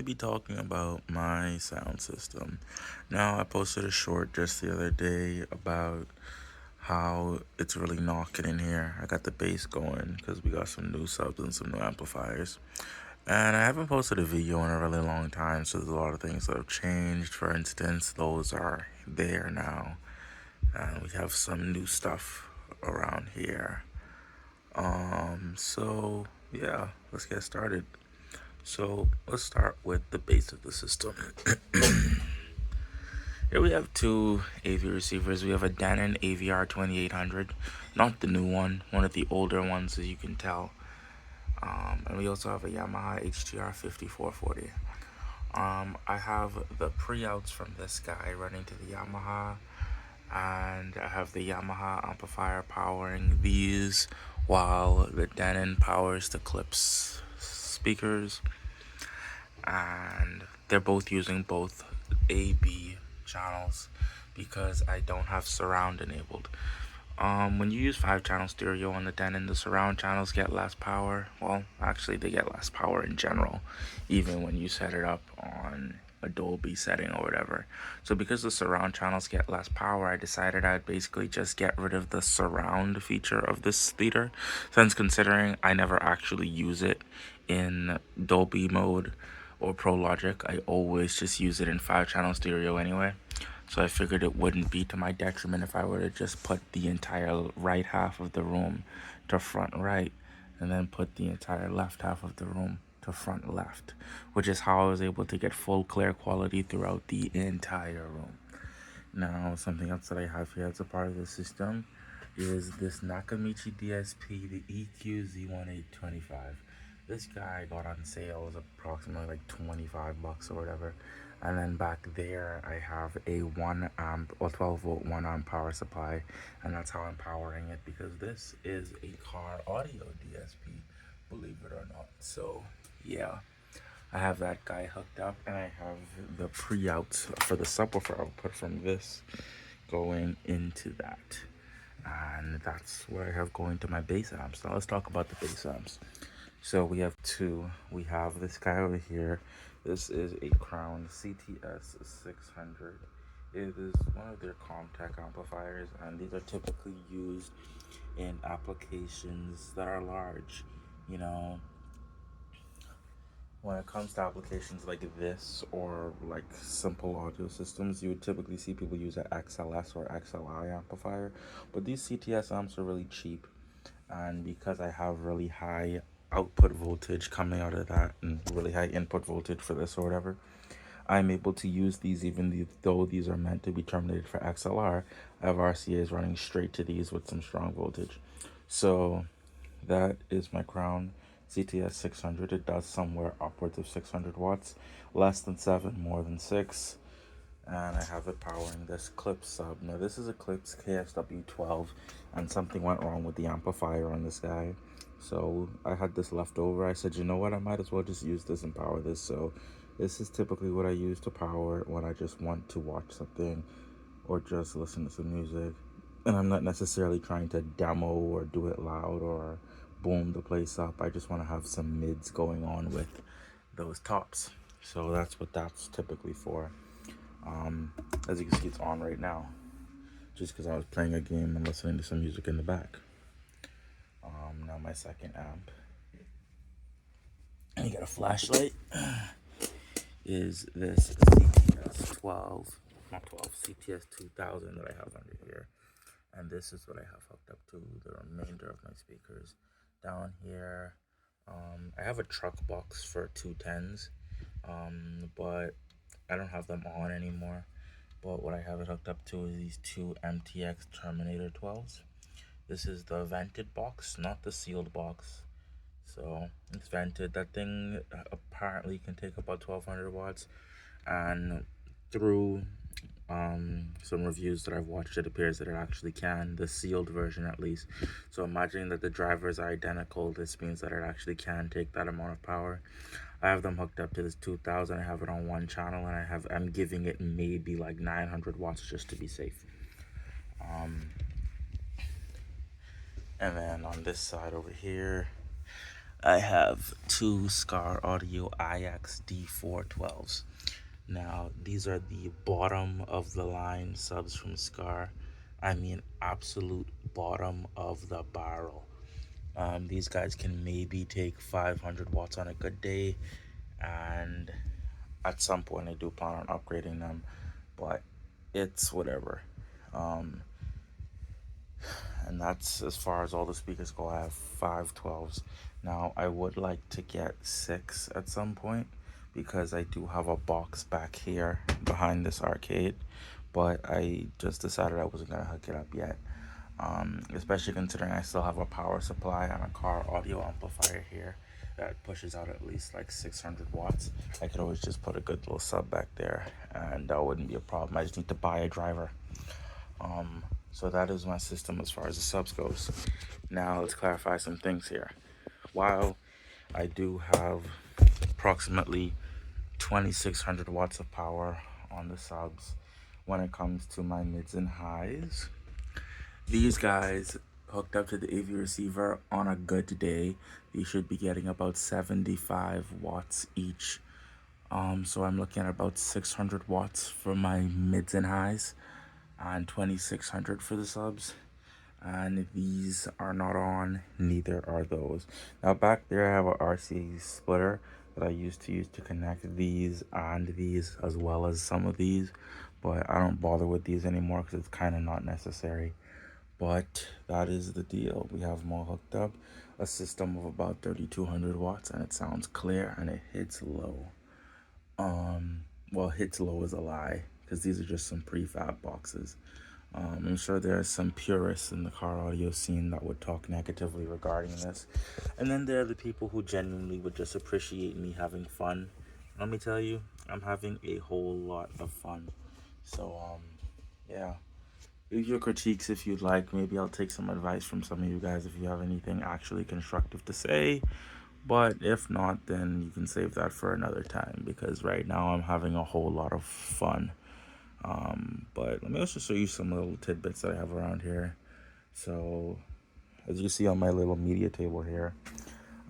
to be talking about my sound system. Now, I posted a short just the other day about how it's really knocking in here. I got the bass going because we got some new subs and some new amplifiers. And I haven't posted a video in a really long time, so there's a lot of things that have changed. For instance, those are there now. And we have some new stuff around here. So yeah, let's get started. So let's start with the base of the system. Here we have two AV receivers. We have a Denon AVR 2800, not the new one of the older ones, as you can tell. And we also have a Yamaha HTR 5440. I have the pre-outs from this guy running to the Yamaha, and I have the Yamaha amplifier powering these, while the Denon powers the Clips speakers, and they're both using both A/B channels because I don't have surround enabled. When you use 5-channel stereo on the Denon, the surround channels get less power. Well, actually, they get less power in general, even when you set it up on a Dolby setting or whatever. So because the surround channels get less power, I decided I'd basically just get rid of the surround feature of this theater, since considering I never actually use it in Dolby mode or Pro Logic, I always just use it in 5-channel stereo anyway. So I figured it wouldn't be to my detriment if I were to just put the entire right half of the room to front right, and then put the entire left half of the room to front left, which is how I was able to get full clear quality throughout the entire room. Now, something else that I have here as a part of the system is this Nakamichi DSP, the EQ Z1825. This guy got on sale, it was approximately like 25 bucks or whatever. And then back there I have a 1 amp or 12 volt 1 amp power supply, and that's how I'm powering it, because this is a car audio DSP, believe it or not. So yeah, I have that guy hooked up, and I have the pre-outs for the subwoofer output from this going into that. And that's what I have going to my bass amps. Now let's talk about the bass amps. So we have two. We have this guy over here. This is a Crown CTS 600. It is one of their Comtech amplifiers, and these are typically used in applications that are large. You know, when it comes to applications like this or like simple audio systems, you would typically see people use an XLS or XLI amplifier. But these CTS amps are really cheap, and because I have really high output voltage coming out of that and really high input voltage for this or whatever, I'm able to use these even though these are meant to be terminated for XLR. I have RCAs running straight to these with some strong voltage. So that is my Crown CTS 600. It does somewhere upwards of 600 watts, less than 7, more than 6. And I have it powering this Clips sub. Now this is a Clips KSW12, and something went wrong with the amplifier on this guy. So I had this left over. I said, you know what, I might as well just use this and power this. So this is typically what I use to power it when I just want to watch something or just listen to some music. And I'm not necessarily trying to demo or do it loud or boom the place up. I just want to have some mids going on with those tops. So that's what that's typically for. As you can see, it's on right now, just because I was playing a game and listening to some music in the back. Now my second amp, and you got a flashlight, is this CTS 12, not 12, CTS 2000 that I have under here. And this is what I have hooked up to the remainder of my speakers. Down here, I have a truck box for 210s, but I don't have them on anymore. But what I have it hooked up to is these two MTX Terminator 12s. This is the vented box, not the sealed box. So it's vented. That thing apparently can take about 1200 watts. And through some reviews that I've watched, it appears that it actually can, the sealed version at least. So imagining that the drivers are identical, this means that it actually can take that amount of power. I have them hooked up to this 2000. I have it on one channel, and I'm giving it maybe like 900 watts just to be safe. And then on this side over here, I have two Scar Audio IX D412s. Now, these are the bottom of the line subs from Scar. I mean, absolute bottom of the barrel. These guys can maybe take 500 watts on a good day, and at some point I do plan on upgrading them, but it's whatever. And that's as far as all the speakers go. I have 512s. Now, I would like to get 6 at some point, because I do have a box back here behind this arcade, but I just decided I wasn't gonna hook it up yet. Especially considering I still have a power supply and a car audio amplifier here that pushes out at least like 600 watts. I could always just put a good little sub back there, and that wouldn't be a problem. I just need to buy a driver. So that is my system as far as the subs goes. Now let's clarify some things here. While I do have approximately 2600 watts of power on the subs, when it comes to my mids and highs, these guys hooked up to the AV receiver on a good day, they should be getting about 75 watts each. So I'm looking at about 600 watts for my mids and highs, and 2600 for the subs. And these are not on, neither are those. Now back there I have a RCA splitter that I used to use to connect these and these, as well as some of these, but I don't bother with these anymore because it's kind of not necessary. But that is the deal. We have them all hooked up, a system of about 3200 watts, and it sounds clear and it hits low. Well, hits low is a lie, because these are just some prefab boxes. I'm sure there are some purists in the car audio scene that would talk negatively regarding this, and then there are the people who genuinely would just appreciate me having fun. Let me tell you, I'm having a whole lot of fun. So yeah, leave your critiques if you'd like. Maybe I'll take some advice from some of you guys if you have anything actually constructive to say. But if not, then you can save that for another time, because right now I'm having a whole lot of fun. But let me also show you some little tidbits that I have around here. So as you see on my little media table here,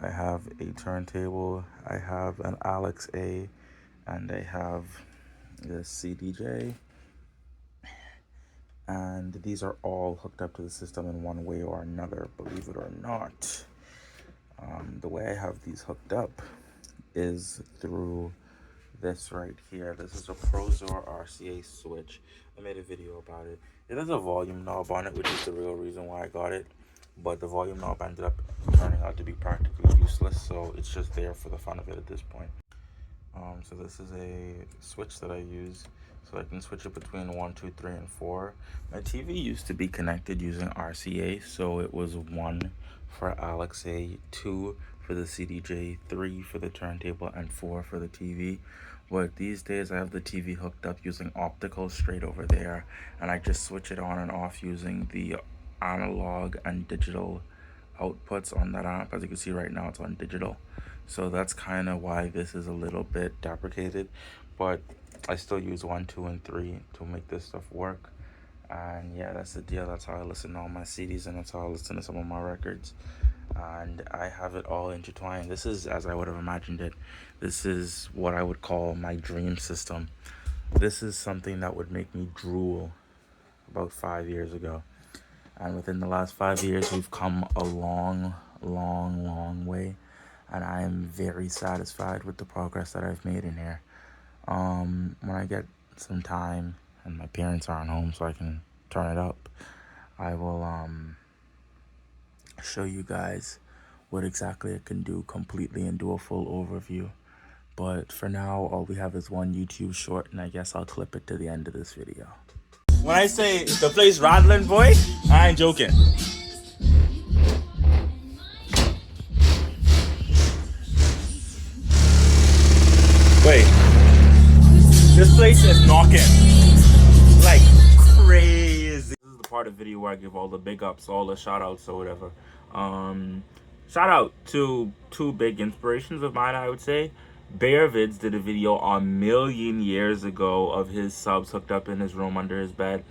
I have a turntable, I have an Alex A, and I have this CDJ. And these are all hooked up to the system in one way or another, believe it or not. The way I have these hooked up is through this right here. This is a Prozor RCA switch. I made a video about it. It has a volume knob on it, which is the real reason why I got it, but the volume knob ended up turning out to be practically useless, so it's just there for the fun of it at this point. So this is a switch that I use so I can switch it between 1, 2, 3, and 4. My TV used to be connected using RCA, so it was 1 for Alex A, 2 for the CDJ, 3 for the turntable, and 4 for the TV. But these days I have the TV hooked up using optical straight over there, and I just switch it on and off using the analog and digital outputs on that amp. As you can see right now, it's on digital, so that's kind of why this is a little bit deprecated, but I still use 1, 2, and 3 to make this stuff work. And yeah, that's the deal. That's how I listen to all my CDs, and that's how I listen to some of my records. And I have it all intertwined. This is as I would have imagined it. This is what I would call my dream system. This is something that would make me drool about 5 years ago. And within the last 5 years, we've come a long, long, long way. And I am very satisfied with the progress that I've made in here. When I get some time and my parents aren't home so I can turn it up, I will show you guys what exactly it can do completely and do a full overview. But for now, all we have is one YouTube short, and I guess I'll clip it to the end of this video. When I say the place rattling, boy, I ain't joking. Wait, this place is knocking like crazy. This is the part of the video where I give all the big ups, all the shout outs or whatever. Shout out to two big inspirations of mine, I would say. Barevids did a video a million years ago of his subs hooked up in his room under his bed.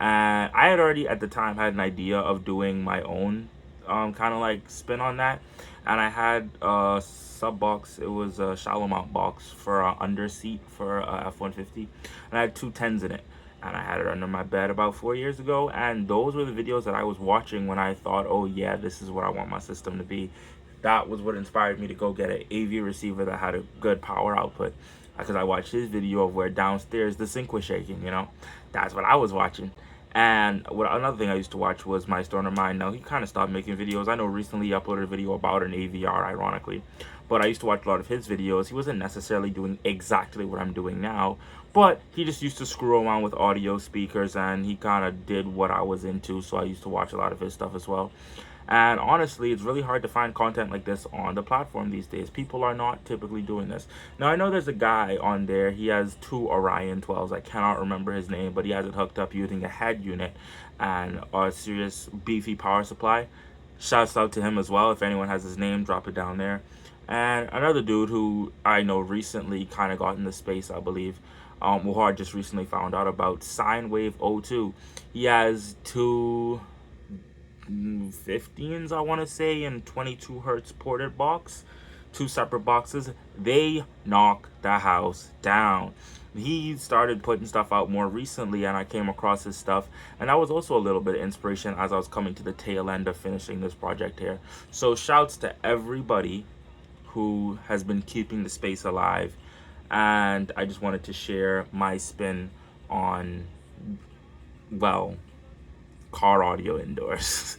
And I had already at the time had an idea of doing my own kind of like spin on that. And I had a sub box. It was a shallow mount box for a under seat for a F-150, and I had 210s in it. And I had it under my bed about 4 years ago. And those were the videos that I was watching when I thought, oh yeah, this is what I want my system to be. That was what inspired me to go get an AV receiver that had a good power output, because I watched his video of where downstairs the sink was shaking. That's what I was watching. And another thing I used to watch was MyStonerMind. Now he kind of stopped making videos. I know recently he uploaded a video about an AVR, ironically, but I used to watch a lot of his videos. He wasn't necessarily doing exactly what I'm doing now, but he just used to screw around with audio speakers, and he kind of did what I was into, so I used to watch a lot of his stuff as well. And honestly, it's really hard to find content like this on the platform these days. People are not typically doing this. Now, I know there's a guy on there. He has 2 Orion 12s. I cannot remember his name, but he has it hooked up using a head unit and a serious beefy power supply. Shouts out to him as well. If anyone has his name, drop it down there. And another dude who I know recently kind of got into space, I believe, who I just recently found out about, Sine Wave 02. He has two 15s, I want to say, in 22 hertz ported box, 2 separate boxes. They knock the house down. He started putting stuff out more recently, and I came across his stuff, and that was also a little bit of inspiration as I was coming to the tail end of finishing this project here. So shouts to everybody who has been keeping the space alive, and I just wanted to share my spin on, well, car audio indoors.